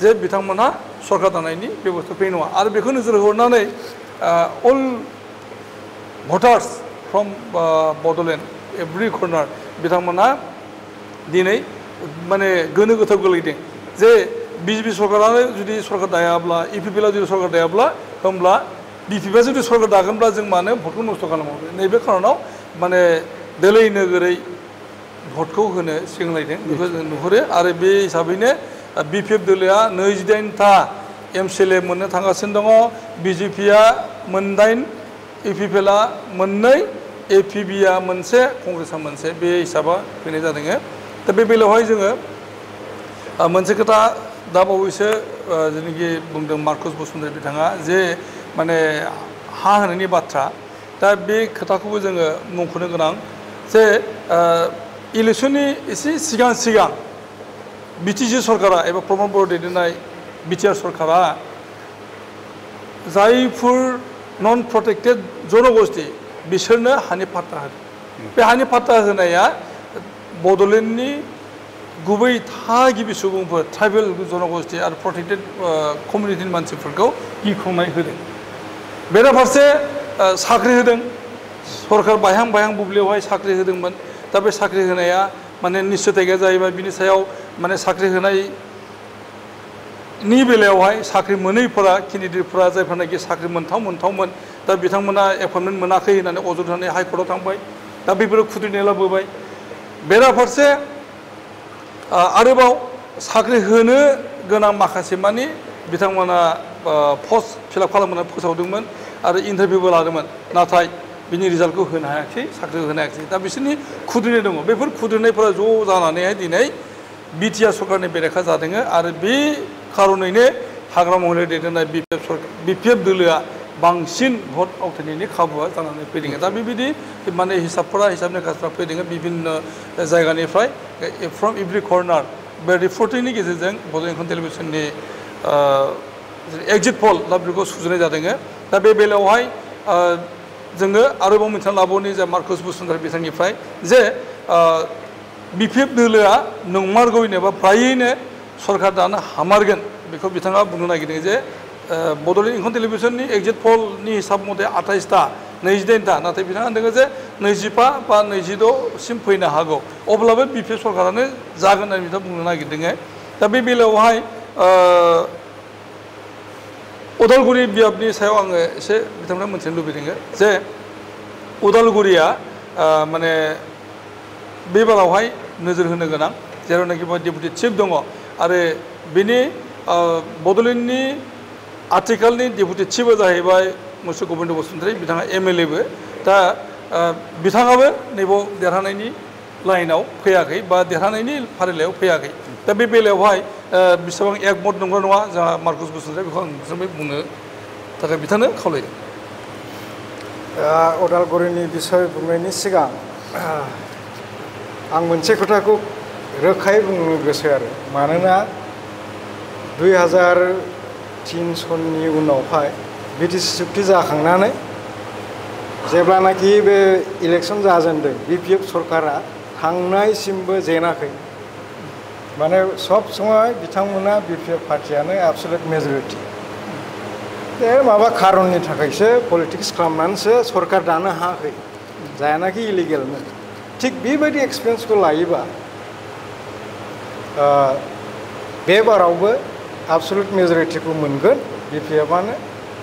जे बिथांमोनहा सरकार दानायनि बेबस्था फैनाय नङा आरो बेखौ नोजोर होनानै all voters from Bodoland every corner बिथांमोनहा दिनै माने गोनो गोथो गोलैदों जे बिजेपि सरकारानो जुदि सरकार दायाब्ला इउपिपिएलआ जुदि सरकार दायाब्ला होमब्ला बिपिएफआ जुदि सरकार दागोनब्ला जों मानो भटखौ नस्थ' खालामहरनो नैबे खारनाव माने दोलै नोगोरै भटखौ होनो सिगांलायदों बेखौ जों नुहुरो आरो बे हिसाबैनो बिपिएफ दोलोआ 28टा एमसिएलए मोननो थांगासिनो दङ बिजेपिआ 8 इउपिपिएलआ 2 एपिबिआ 1 कंग्रेसआ 1 बे हिसाबा फैनाय जादों दा बे बेलायावहाय जोङो मोनसे खोथा दा बावैसो जेनाखि बुंदों मार्कस बसुमतारी बिथाङा जे माने हा होनायनि बाथ्रा दा बे खोथाखौबो जोङो मुंख'नो गोनां जे इलेक्सननि एसे सिगां बिटिसि सरकारा एबा प्रमद बर' दैदेननाय बिटिआर सरकारा जायफोर नन प्रटेक्टेड जनगोष्ठी बिसोरनो हानि पाट्टा होदों बे हानि पाट्टा होनाया बड'लेण्डनि गुबै थागिबि सुबुंफोर ट्राइबेल जनगोष्ठी आरो प्रटेक्टेड कमिउनिटिनि मानसिफोरखौ गिख्रंनाय होदों बेराफारसे साख्रि होदों सरकार बायहां बुब्लियावहाय साख्रि होदोंमोन दा बे साख्रि होनाया माने निश्चितया जाहैबाय बिनि सायाव माने साख्रि होनायनि बेलायावहाय साख्रि मोनैफोरा केन्डिडेटफोरा जायफोरनाखि साख्रि मोनथावमोन दा बिथांमोना एपइन्टमेन्ट मोनाखै होननानै अजद होनानै हाइकर्टआव थांबाय दा बेफोरो खुद्रिनाय लाबोबाय बेराफारसे आरोबाव साख्रि होनो गोनां माखासे मानि बिथांमोना पस्ट फिलआप खालामनो फोसावदोंमोन आरो इन्टारभिउबो लादोंमोन नाथाय बिनि रिजाल्टखौ होनो हायाखै साख्रि होनो हायाखै दा बिसोरनि खुद्रिनाय दङ बेफोर खुद्रिनायफोरा ज' जानानैहाय दिनै बिटिआर सरकारनि बेरेखा जादों आरो बे खार'नैनो हाग्रामा महिलारि दैदेननाय बिपिएफ दोलोआ बांसिन भट आवथायनायनि खाबुआ जानानै फैदों दा बेबायदि माने हिसाब निकासफ्रा फैदों बिभिन्न जायगानिफ्राय फ्रम एभ्रि कर्नार बे रिपर्टिंनि गेजेरजों बड'लेण्ड इंखं टेलिभिजननि एग्जिट पल दा बेखौ सुजुनाय जादों दा बे बेलायावहाय जोङो आरोबाव मिथिना लाबावनि जे मार्कास बसुमतारी बिथांनिफ्राय जे बिपिएफ दोलोआ नंमारगौयैनो बा फ्रायैनो सरकार दानो हामारगोन बेखौ बिथाङा बुंनो नागिरदों जे बड'लेण्ड इंखं टेलिभिजननि एग्जिट पलनि हिसाब मथे 28टा 29टा नाथाय बिथाङा होनदों जे 25 बा 26सिम फैनो हागौ अब्लाबो बिपिएफ सरकारानो जागोन होननानै बिथाङा बुंनो नागिरदों दा बे बेलायावहाय उदालगुरि बियाबनि सायाव आङो एसे बिथांमोना मोनथिनो लुबैदों जे उदालगुरिया माने बे बारावहाय नोजोर होनो गोनां जेरावनाखि डेपुटि चिफ दङ आरो बेनि बड'लेण्डनि आथिखालनि डेपुटि चिफआ जाहैबाय मुसु गबिन्द बसुमतारी बिथाङा एमएलएबो दा बिथाङाबो नैबाव देरहानायनि लाइनाव फैयाखै बा देरहानायनि फारिलाइयाव फैयाखै दा बे बेलायावहाय बेसेबां एकमत नंगौ नङा जोंहा मार्कास बसुमतारी बेखौ आं बिसोरनिफ्राय बुंनो थाखाय बिथांनो खावलायदों उदालगुरिनि बिसय बुंनायनि सिगां आं मोनसे खोथाखौ रोखायै बुंनो गोसो आरो मानोना 2003 सननि उनावहाय बिटिसि चुक्ति जाखांनानै जेब्लानाखि बे इलेक्सन जाजेनदों बिपिएफ सरकारा थांनायसिमबो जेनाखै माने सब समय बिथांमोना बिपिएफ पार्टियानो एबसुलेट मेजरिटि बे माबा खारननि थाखायसो पलिटिक्स खालामनानैसो सरकार दानो हायाखै जायानाखि इलिगेलमोन थिग बेबायदि एक्सपिरियेन्सखौ लायोबा बे बारावबो एबसुलेट मेजरिटिखौ मोनगोन बिपिएफआनो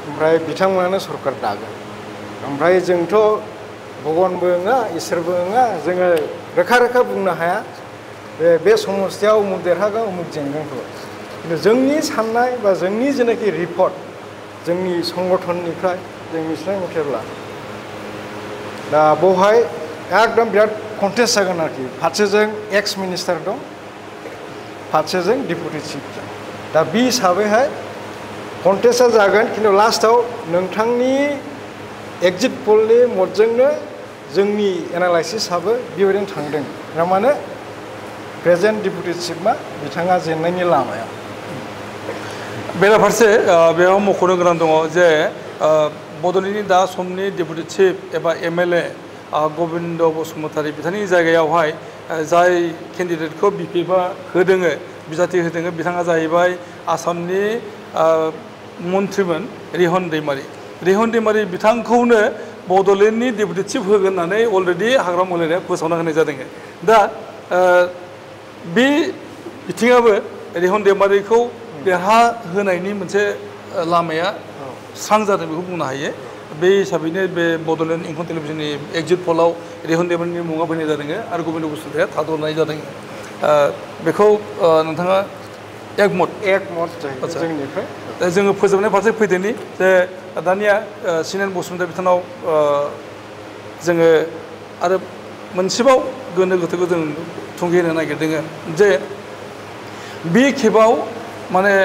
ओमफ्राय बिथांमोनानो सरकार दागोन ओमफ्राय जोंथ' भगवानबो नङा इसोरबो नङा जोङो रोखा रोखा बुंनो हाया बे समस्थियाव उमुक देरहागोन उमुक जेनगोनखौ खिन्थु जोंनि साननाय बा जोंनि जेनाखि रिपर्ट जोंनि संगठननिफ्राय जों मिथिनाय मथेब्ला दा बेवहाय एकदम बिराद कन्टेस्ट जागोन आरोखि फारसेजों एक्स मिनिस्टार दं फारसेजों डेपुटि चिफ दं दा बे हिसाबैहाय कन्टेस्टआ जागोन खिन्थु लास्टआव नोंथांनि एग्जिट पलनि मदजोंनो जोंनि एनालाइसिसआबो बेबायदिनो थांदों थारमाने प्रेजेन्ट डेपुटि चिफआ बिथाङा जेननायनि लामायाव बेराफारसे बेयाव मख'नो गोनां दङ जे बड'लेण्डनि दा समनि डेपुटि चिफ एबा एमएलए गबिन्द बसुमतारी बिथांनि जायगायावहाय जाय केन्डिडेटखौ बिपिएफआ होदों बिजाथि होदों बिथाङा जाहैबाय आसामनि मन्थ्रिमोन रिहन दैमारि बिथांखौनो बड'लेण्डनि डेपुटि चिफ होगोन होननानै अलरेडि हाग्रामा महिलारिया फोसावना होनाय जादों दा बे बिथिङाबो रिहन दैमारिखौ देरहा होनायनि मोनसे लामाया स्रां जादों बेखौ बुंनो हायो बे हिसाबैनो बे बड'लेण्ड इंखं टेलिभिजननि एग्जिट पलाव रिहन दैमारिनि मुङा फैनाय जादों आरो गबिन्द बसुमतारीया थाद'नाय जादों बेखौ नोंथाङा एकमत जाहैबाय जोंनिफ्राय जोङो फोजोबनाय फारसे फैदोंनि जे दानिया सिनेन बसुमतारी बिथांनाव जोङो आरो मोनसेबाव गोनो गोथोखौ जों थुंगे होनो नागिरदों जे बे खेबाव माने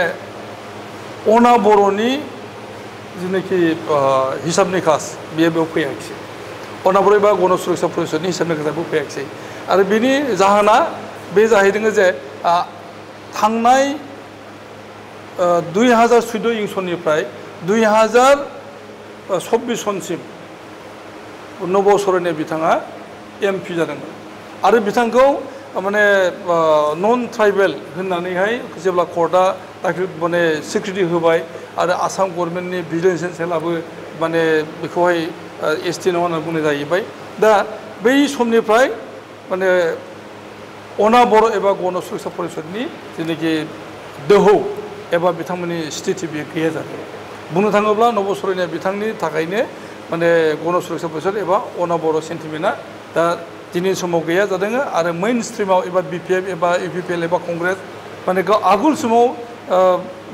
अना बर'नि जिनाखि हिसाब निकास बेयाव फैयाखिसै अना बर' एबा गण सुरक्षा परिषदनि हिसाब निकासाबो फैयाखिसै आरो बेनि जाहोना बे जाहैदों जे थांनाय 2014 इं 2024 सनसिम नब सरैया बिथाङा एमपि जादोंमोन आरो बिथांखौ माने नन ट्राइबेल होननानैहाय जेब्ला कर्टआ माने स्वीकृति होबाय आरो आसाम गभर्नमेन्टनि भिजिलेन्स सेलाबो माने बेखौहाय एसटि नङा होनना बुंनाय जाहैबाय दा बै समनिफ्राय माने अना बर' एबा गण सुरक्षा परिषदनि जेनाखि दोहौ एबा बिथांमोननि स्थिति बेयो गैया जादों बुंनो थाङोब्ला नब सरैया बिथांनि थाखायनो माने गण सुरक्षा परिषद एबा अना बर' सेन्टिमेन्टआ दा दिनै समाव गैया जादों आरो मेइन स्ट्रिमाव एबा BPF एबा UPPL एबा कंग्रेस माने आगोल समाव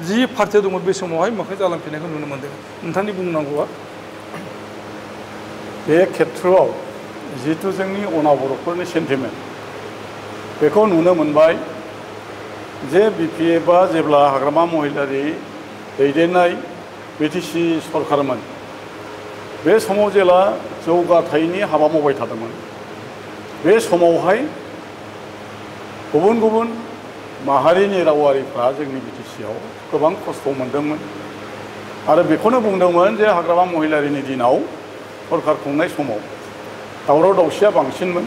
जि पार्टि दंमोन बे समावहाय मोखां जालांफिननायखौ नुनो मोन्दों नोंथांनि बुंनांगौआ बे खेथ्रआव जिहेतु जोंनि अना बर'फोरनि सेन्टिमेन्ट बेखौ नुनो मोनबाय जे BPFआ जेब्ला हाग्रामा महिलारि दैदेननाय BTC सरकारमोन बे समाव जेला जौगाथायनि हाबा मावबाय थादोंमोन बे समावहाय गुबुन गुबुन माहारिनि रावारिफ्रा जोंनि BTCआव गोबां खस्थ' मोनदोंमोन आरो बेखौनो बुंदोंमोन जे हाग्रामा महिलारिनि दिनाव सरकार खुंनाय समाव दावराव दावसिया बांसिनमोन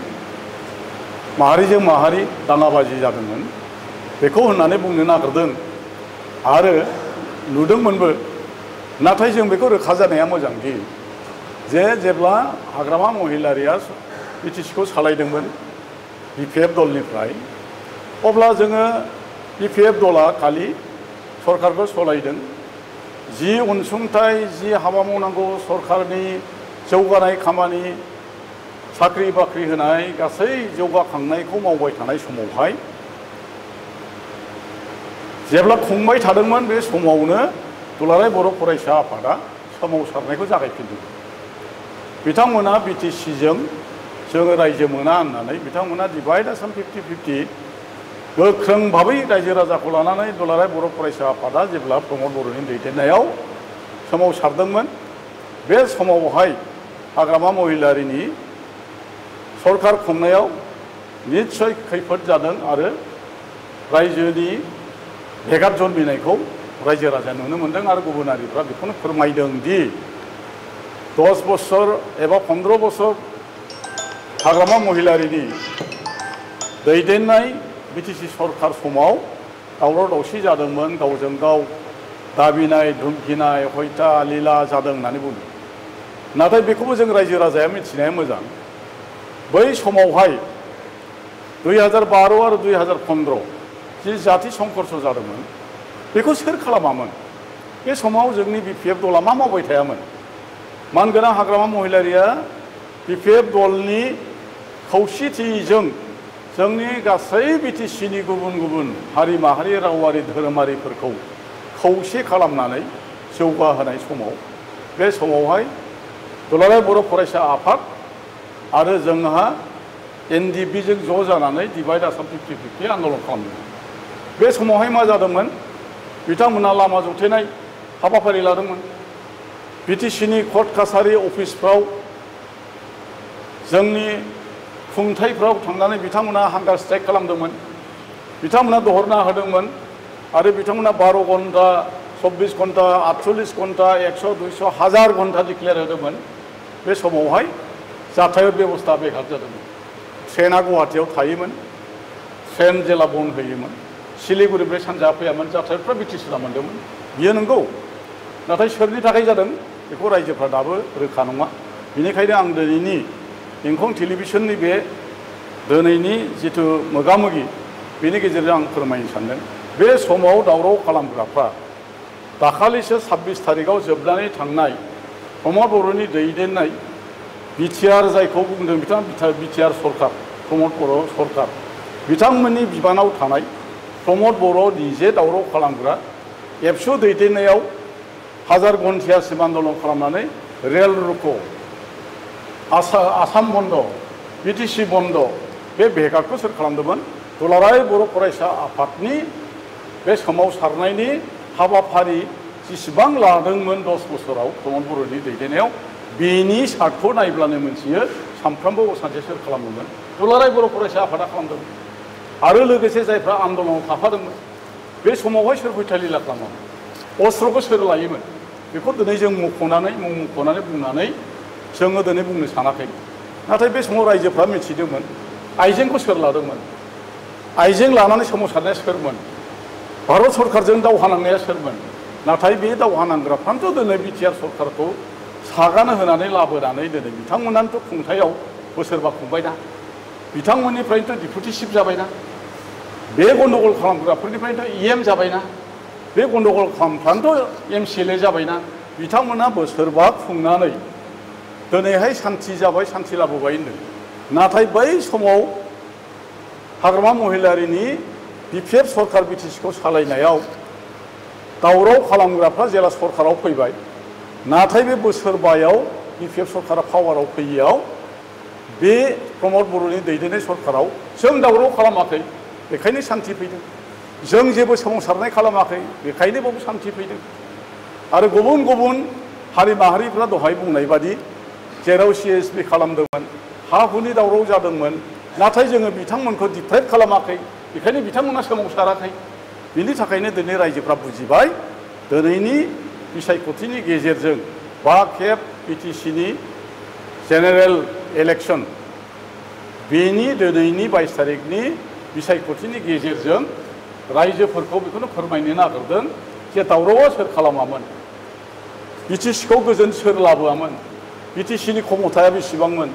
माहारिजों माहारि दाङाबाजि जादोंमोन बेखौ होननानै बुंनो नागिरदों आरो नुदोंमोनबो नाथाय जों बेखौ रोखा जानाया मोजांदि जे जेब्ला हाग्रामा महिलारिया BTCखौ सालायदोंमोन BPF दलनिफ्राय अब्ला जोङो BPF दला खालि सरकारखौ सालायदों जि अनसुंथाइ जि हाबा मावनांगौ सरकारनि जौगानाय खामानि साख्रि बाख्रि होनाय गासै जौगाखांनायखौ मावबाय थानाय समावहाय जेब्ला खुंबाय थादोंमोन बे समावनो दुलाराय बर' फरायसा आफादा सोमावसारनायखौ जागायफिनदों बिथांमोना BTCजों जोङो रायजो मोना होननानै बिथांमोना डिभाइड आसाम 50-50 गोख्रों भाबै रायजो राजाखौ लानानै दुलाराय बर' फरायसा आफादा जेब्ला प्रमद बर'नि दैदेननायाव सोमावसारदोंमोन बे समावहाय हाग्रामा महिलारिनि सरकार खुंनायाव निस्सय खैफोद जादों आरो रायजोनि भेगार जन्मिनायखौ रायजो राजा नुनो मोन्दों आरो गुबुनारिफ्रा बेखौनो फोरमायदों दि 10 बोसोर एबा 15 बोसोर हाग्रामा महिलारिनि दैदेननाय BTC सरकार समाव दावराव दावसि जादोंमोन गावजों गाव दाबिनाय धुमखिनाय हयथा लीला जादों होननानै बुंदों नाथाय बेखौबो जों रायजो राजाया मिथिनाया मोजां बै समावहाय 2012 आरो 2015 जि जाति संघर्ष जादोंमोन बेखौ सोर खालामामोन बे समाव जोंनि BPF दला मा मावबाय थायामोन मानगोनां हाग्रामा महिलारिया BPF दलनि खौसेथिजों जोंनि गासै BTCनि गुबुन गुबुन हारि माहारि रावारि धोरोमारिफोरखौ खौसे खालामनानै जौगाहोनाय समाव बे समावहाय दुलाराय बर' फरायसा आफाद आरो जोंहा NDPजों ज' जानानै डिभाइड आसाम 50-50 आन्दलन खालामदों बे समावहाय मा जादोंमोन बिथांमोना लामा जथेनाय हाबाफारि लादोंमोन BTCनि कर्ट कासारि अफिसफ्राव जोंनि खुंथायफ्राव थांनानै बिथांमोना हांगार स्ट्राइक खालामदोंमोन बिथांमोना दहरना होदोंमोन आरो बिथांमोना 12 घन्टा 24 घन्टा 48 घन्टा 100 200 1000 घन्टा डिक्लेयार होदोंमोन बे समावहाय जाथायत बेबस्था बेघात जादोंमोन ट्रेना गुवाहाटीयाव थायोमोन ट्रेन जेला बन्द होयोमोन सिलिगुरिनिफ्राय सानजा फैयामोन जाथायतफ्रा BTCना मोन्दोंमोन बियो नंगौ नाथाय सोरनि थाखाय जादों बेखौ रायजोफ्रा दाबो रोखा नङा बेनिखायनो आं दिनैनि इंखं टेलिभिजननि बे दिनैनि जिथु मोगामोगि बेनि गेजेरजों आं फोरमायनो सानदों बे समाव दावराव खालामग्राफ्रा दाखालिसो 26 थारिखआव जोबनानै थांनाय प्रमद बर'नि दैदेननाय बिटिआर जायखौ बुंदों बिथाङा बिटिआर सरकार प्रमद बर' सरकार बिथांमोननि बिबानाव थानाय प्रमद बर' निजे दावराव खालामग्रा एबसु दैदेननायाव 1000 घन्टासिम आन्दलन खालामनानै रेल रुको आसाम बन्द BTC बन्द बे भेगारखौ सोर खालामदोंमोन दुलाराय बर' फरायसा आफादनि बे सोमावसारनायनि हाबाफारि जेसेबां लादोंमोन 10 बोसोराव प्रमद बर'नि दैदेननायाव बेनि सार्टखौ नायब्लानो मोनथियो सानफ्रोमबो असान्थि सोर खालामोमोन दुलाराय बर' फरायसा आफादा खालामदोंमोन आरो लोगोसे जायफ्रा आन्दलनाव थाफादोंमोन बे समावहाय सोर फैथालिला खालामोमोन अस्त्रखौ सोर लायोमोन बेखौ दिनै जों मख'नानै बुंनानै जोङो दिनै बुंनो सानाखै नाथाय बे समाव रायजोफ्रा मिथिदोंमोन आइजेंखौ सोर लादोंमोन आइजें लानानै सोमावसारनाया सोरमोन भारत सरकारजों दावहा नांनाया सोरमोन नाथाय बे दावहा नांग्राफ्रानोथ' दिनै बिटिआर सरकारखौ सागान होनानै लाबोनानै दिनै बिथांमोनानोथ' खुंथायाव बोसोरबा खुंबायना बिथांमोननिफ्रायनोथ' डिपुटिशिप जाबायना बे गन्दगल खालामग्राफोरनिफ्रायनोथ' EM जाबायना बे गन्दगल खालामफ्रानोथ' MCLA जाबायना बिथांमोना बोसोरबा खुंनानै दिनैहाय सान्थि जाबाय सान्थि लाबोबाय होनदों नाथाय बै समाव हाग्रामा महिलारिनि BPF सरकार बिटिसिखौ सालायनायाव दावराव खालामग्राफ्रा जेला सरकाराव फैबाय नाथाय बे बोसोरबायाव BPF सरकारा पावाराव फैयैयाव बे प्रमद बर'नि दैदेननाय सरकाराव जों दावराव खालामाखै बेखायनो सान्थि फैदों जों जेबो सोमावसारनाय खालामाखै बेखायनो बावबो सान्थि फैदों आरो गुबुन गुबुन हारि माहारिफ्रा दहाय बुंनाय बादि जेराव CSP खालामदोंमोन हा हुनि दावराव जादोंमोन नाथाय जोङो बिथांमोनखौ डिप्राइभ खालामाखै बेखायनो बिथांमोना सोमावसाराखै बिनि थाखायनो दिनै रायजोफ्रा बुजिबाय दिनैनि बिसायख'थिनि गेजेरजों 5 खेब BTCनि जेनेरेल इलेक्सन बेनि दिनैनि 22 तारिखनि बिसायख'थिनि गेजेरजों रायजोफोरखौ बेखौनो फोरमायनो नागिरदों जे दावरावआ सोर खालामामोन BTCखौ गोजोन सोर लाबोआमोन BTCनि क्षमताया बेसेबांमोन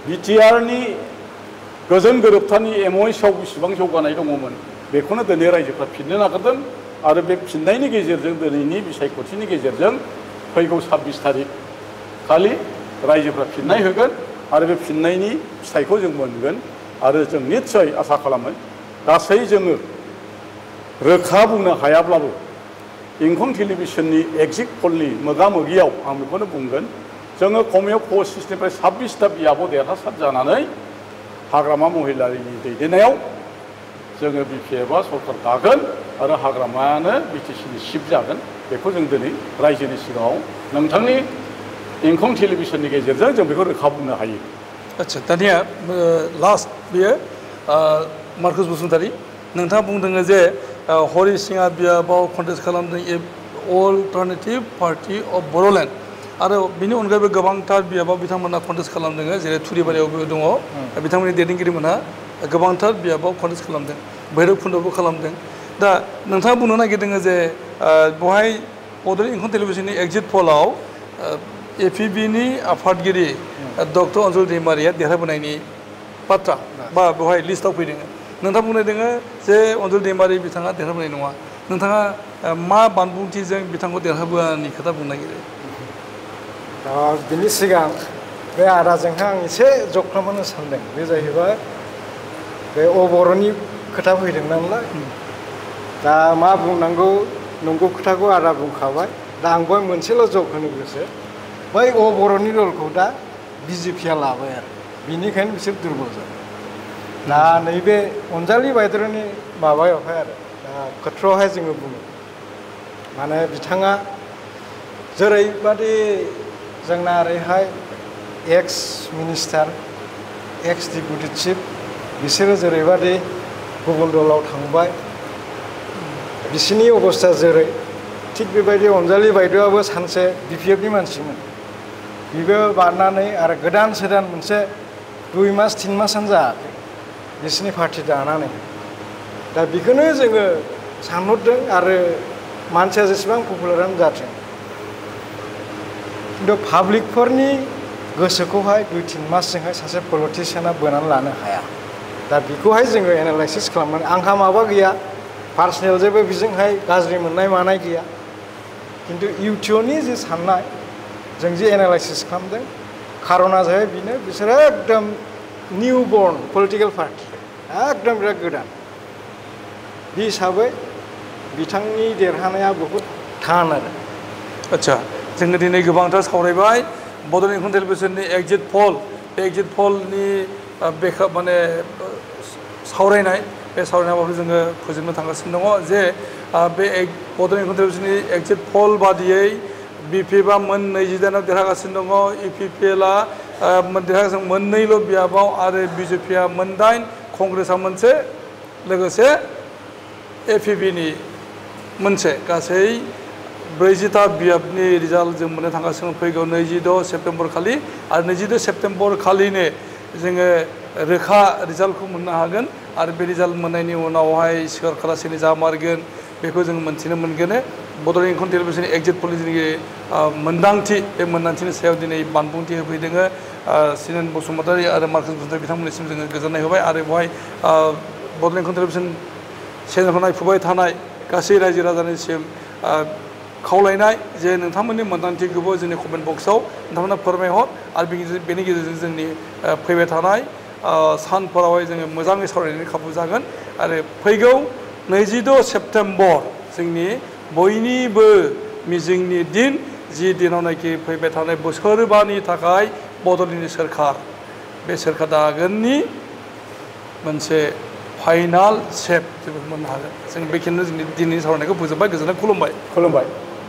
BTRनि गोजोन गोरोबथानि MOSआव बेसेबां जौगानाय दङमोन बेखौनो दिनै रायजोफ्रा फिननो नागिरदों आरो बे फिननायनि गेजेरजों दिनैनि बिसायख'थिनि गेजेरजों फैगौ 26 तारिख खालि रायजोफ्रा फिननाय होगोन आरो बे फिननायनि फिथाइखौ जों मोनगोन आरो जों निश्चय आसा खालामो गासै जोङो रोखा बुंनो हायाब्लाबो इंखं टेलिभिजननि एग्जिट पलनि मोगा-मोगियाव आं बेखौनो बुंगोन जोङो खमैबो 25निफ्राय 26टा बियाबाव देरहासार जानानै हाग्रामा महिलारिनि दैदेननायाव जोङो BPFआ सरकार दागोन आरो हाग्रामायानो BTCनि चिफ जागोन बेखौ जों दिनै रायजोनि सिगाङाव नोंथांनि इंखं टेलिभिजननि गेजेरजों जों बेखौ रोखा बुंनो हायो आच्छा दानिया लास्ट बेयो मार्कस बसुमतारी नोंथाङा बुंदों जे हरि सिंहा बियाबाव कन्टेस्ट खालामदों अल्टारनेटिभ पार्टी अफ बड'लेण्ड आरो बिनि अनगायैबो गोबांथार बियाबाव बिथांमोना कन्टेस्ट खालामदों जेरै थुरिबारियावबो दङ बिथांमोननि दैदेनगिरिमोनहा गोबांथार बियाबाव कन्टेस्ट खालामदों भैरबकुन्दआवबो खालामदों दा नोंथाङा बुंनो नागिरदों जे बेवहाय बड'लेण्ड इंखं टेलिभिजननि एग्जिट पलाव APBनि आफादगिरि डक्टर अनजलि दैमारिया देरहाबोनायनि बाथ्रा बा बेवहाय लिस्टआव फैदों नोंथाङा बुंनाय दङ जे अनजलि दैमारि बिथाङा देरहाबोनाय नङा नोंथाङा मा बानबुंथिजों बिथांखौ देरहाबोआनि खोथा बुंनो नागिरो बिनि सिगां बे आदाजोंहा आं एसे जख्लामनो सानदों बे जाहैबाय बे बर'नि खोथा फैदों नालाय दा मा बुंनांगौ नंगौ खोथाखौ आदा बुंखाबाय दा आंबो मोनसेल' जक होनो गोसो बै बर'नि रलखौ दा BJPआ लाबाय आरो बिनिखायनो बिसोर दुरबल जाबाय दा नैबे अनजालि बायद'नि माबायावहाय आरो दा खोथायावहाय जोङो बुङो माने बिथाङा जेरैबादि जोंना ओरैहाय एक्स मिनिस्टार एक्स डिपुटि चिफ बिसोरो जेरैबादि गुबुन दलाव थांबाय बिसोरनि अबस्था जेरै थिग बेबायदि अनजालि बायद'आबो सानसे BPFनि मानसिमोन बिबो बारनानै आरो गोदान सोदान मोनसे 2 मास 3 मासानो जायाखै बिसोरनि पार्टि दानानै दा बेखौनो जोङो सानहरदों आरो मानसिया जेसेबां पपुलारानो जाथों खिन्थु पाब्लिकफोरनि गोसोखौहाय 2-3 मासजोंहाय सासे पलिटिशियाना बोनानै लानो हाया दा बेखौहाय जोङो एनालाइसिस खालामनानै आंहा माबा गैया पार्सनेल जेबो बिजोंहाय गाज्रि मोननाय मानाय गैया खिन्थु इउटिअनि जे साननाय जों जे एनालाइसिस खालामदों खारना जाहैबाय बेनो बिसोरो एकदम निउ बर्न पलिटिकेल पार्टि एकदम बिराद गोदान बे हिसाबै बिथांनि देरहानाया बहुद थान आरो आच्छा जोङो दिनै गोबांथार सावरायबाय बड'लेण्ड इंखं टेलिभिजननि एग्जिट पल बे एग्जिट पलनि बेखा माने सावरायनाय बे सावरायनायाव जोङो फोजोबनो थांगासिनो दङ जे बे बड'लेण्ड इंखं टेलिभिजननि एग्जिट पल बादियै BPFआ मोन 29आव देरहागासिनो दङ EPPLआ देरहागासिनो मोननैल' बियाबाव आरो BJPआ मोन 8 कंग्रेसआ मोनसे लोगोसे APBनि मोनसे गासै 40टा बियाबनि रिजाल्ट जों मोननो थांगासिनो फैगौ 26 सेप्तेम्बर खालि आरो 26 सेप्तेम्बर खालिनो जोङो रोखा रिजाल्टखौ मोननो हागोन आरो बे रिजाल्ट मोननायनि उनावहाय सोर खालासेनि जामारगोन बेखौ जों मोनथिनो मोनगोन बड'लेण्ड इंखं टेलिभिजननि एग्जिट पलनि मोन्दांथि बे मोन्दांथिनि सायाव दिनै बानबुंथि होफैदों सिनेन बसुमतारी आरो मार्कस बसुमतारी बिथांमोननिसिम जोङो गोजोननाय होबाय आरो बेवहाय बड'लेण्ड इंखं टेलिभिजन चेनेलखौ नायफुबाय थानाय गासै रायजो राजानिसिम खावलायनाय जे नोंथांमोननि मोन्दांथिखौबो जोंनि कमेन्ट बक्सआव नोंथांमोना फोरमायहर आरो बेनि गेजेरजों जोंनि फैबाय थानाय सानफोरावहाय जोङो मोजाङै सावरायनायनि खाबु जागोन आरो फैगौ 22 सेप्तेम्बर जोंनि बयनिबो मिजिंनि दिन जि दिनावनाखि फैबाय थानाय बोसोरबानि थाखाय बड'लेण्डनि सोरखार बे सोरखार दागोननि मोनसे फाइनाल सेप जों मोननो हागोन जों बेखिनिनो जोंनि दिनैनि सावरायनायखौ फोजोबबाय गोजोननाय खुलुमबाय